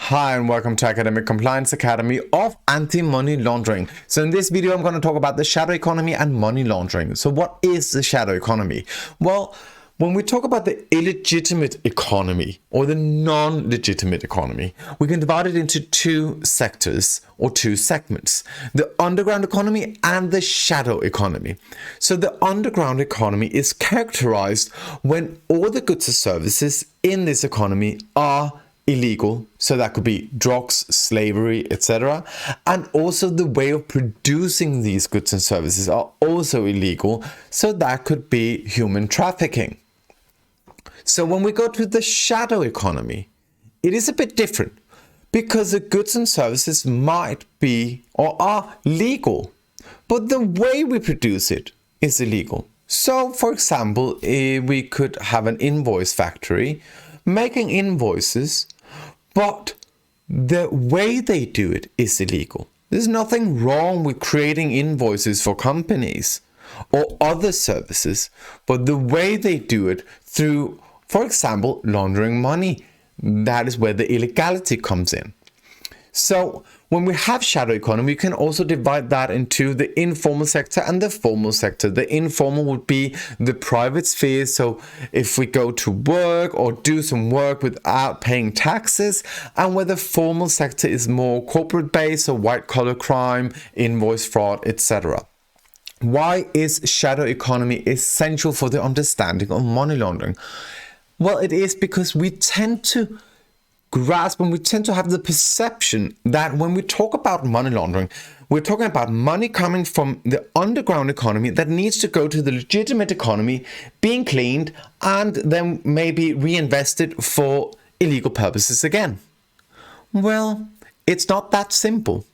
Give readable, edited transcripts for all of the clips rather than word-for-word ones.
Hi and welcome to Academic Compliance Academy of Anti-Money Laundering. So in this video, I'm going to talk about the shadow economy and money laundering. So what is the shadow economy? Well, when we talk about the illegitimate economy or the non-legitimate economy, we can divide it into two sectors or two segments, the underground economy and the shadow economy. So the underground economy is characterized when all the goods and services in this economy are illegal, so that could be drugs, slavery, etc. And also the way of producing these goods and services are also illegal, so that could be human trafficking. So when we go to the shadow economy, it is a bit different because the goods and services might be or are legal, but the way we produce it is illegal. So for example, we could have an invoice factory making invoices, but the way they do it is illegal. There's nothing wrong with creating invoices for companies or other services, but the way they do it through, for example, laundering money, that is where the illegality comes in. So when we have shadow economy, we can also divide that into the informal sector and the formal sector. The informal would be the private sphere. So if we go to work or do some work without paying taxes, and where the formal sector is more corporate based, so white collar crime, invoice fraud, etc. Why is shadow economy essential for the understanding of money laundering? Well, it is because we tend to grasp and we tend to have the perception that when we talk about money laundering, we're talking about money coming from the underground economy that needs to go to the legitimate economy, being cleaned and then maybe reinvested for illegal purposes again. Well, it's not that simple.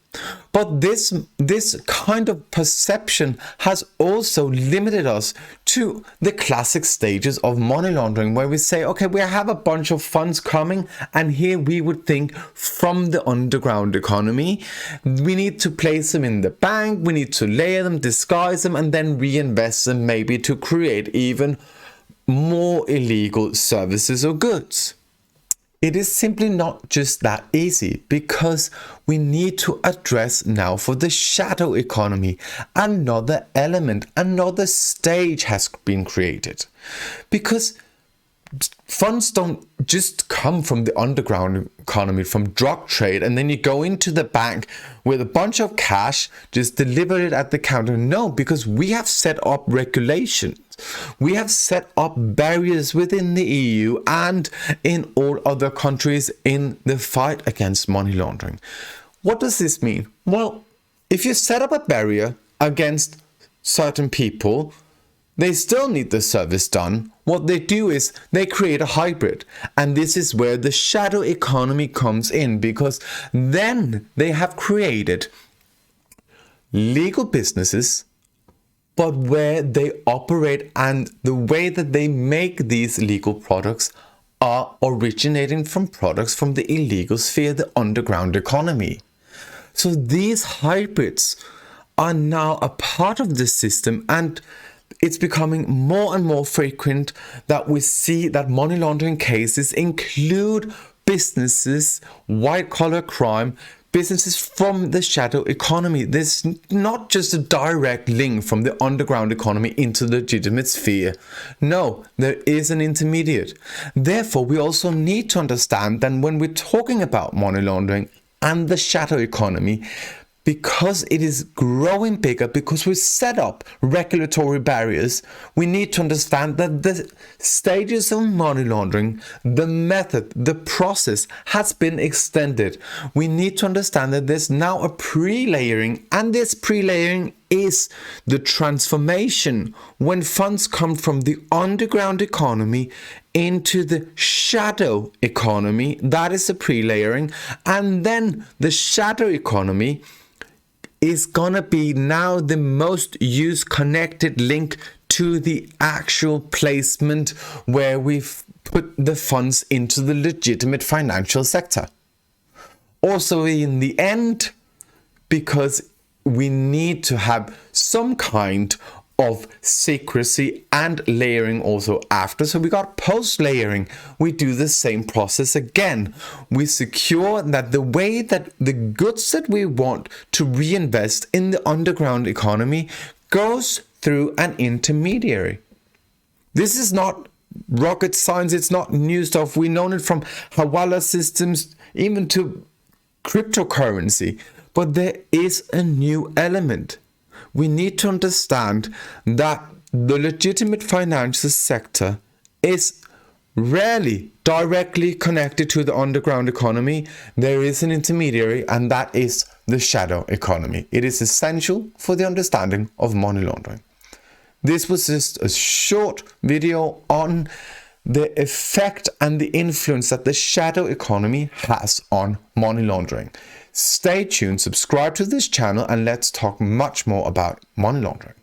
But this kind of perception has also limited us to the classic stages of money laundering, where we say, okay, we have a bunch of funds coming, and here we would think from the underground economy, we need to place them in the bank, we need to layer them, disguise them, and then reinvest them maybe to create even more illegal services or goods. It is simply not just that easy, because we need to address now for the shadow economy. Another element, another stage has been created, because funds don't just come from the underground economy, from drug trade, and then you go into the bank with a bunch of cash, just deliver it at the counter. No, because we have set up regulations. We have set up barriers within the EU and in all other countries in the fight against money laundering. What does this mean? Well, if you set up a barrier against certain people, they still need the service done. What they do is they create a hybrid. And this is where the shadow economy comes in, because then they have created legal businesses, but where they operate and the way that they make these legal products are originating from products from the illegal sphere, the underground economy. So these hybrids are now a part of the system, and it's becoming more and more frequent that we see that money laundering cases include businesses, white collar crime, businesses from the shadow economy. There's not just a direct link from the underground economy into the legitimate sphere. No, there is an intermediate. Therefore, we also need to understand that when we're talking about money laundering and the shadow economy, because it is growing bigger, because we set up regulatory barriers, we need to understand that the stages of money laundering, the method, the process has been extended. We need to understand that there's now a pre-layering, and this pre-layering is the transformation when funds come from the underground economy into the shadow economy. That is the pre-layering, and then the shadow economy is gonna be now the most used connected link to the actual placement where we've put the funds into the legitimate financial sector. Also in the end, because we need to have some kind of secrecy and layering also after. So we got post layering, we do the same process again. We secure that the way that the goods that we want to reinvest in the underground economy goes through an intermediary. This is not rocket science, it's not new stuff. We've known it from Hawala systems, even to cryptocurrency. But there is a new element. We need to understand that the legitimate financial sector is rarely directly connected to the underground economy. There is an intermediary, and that is the shadow economy. It is essential for the understanding of money laundering. This was just a short video on the effect and the influence that the shadow economy has on money laundering. Stay tuned, subscribe to this channel, and let's talk much more about money laundering.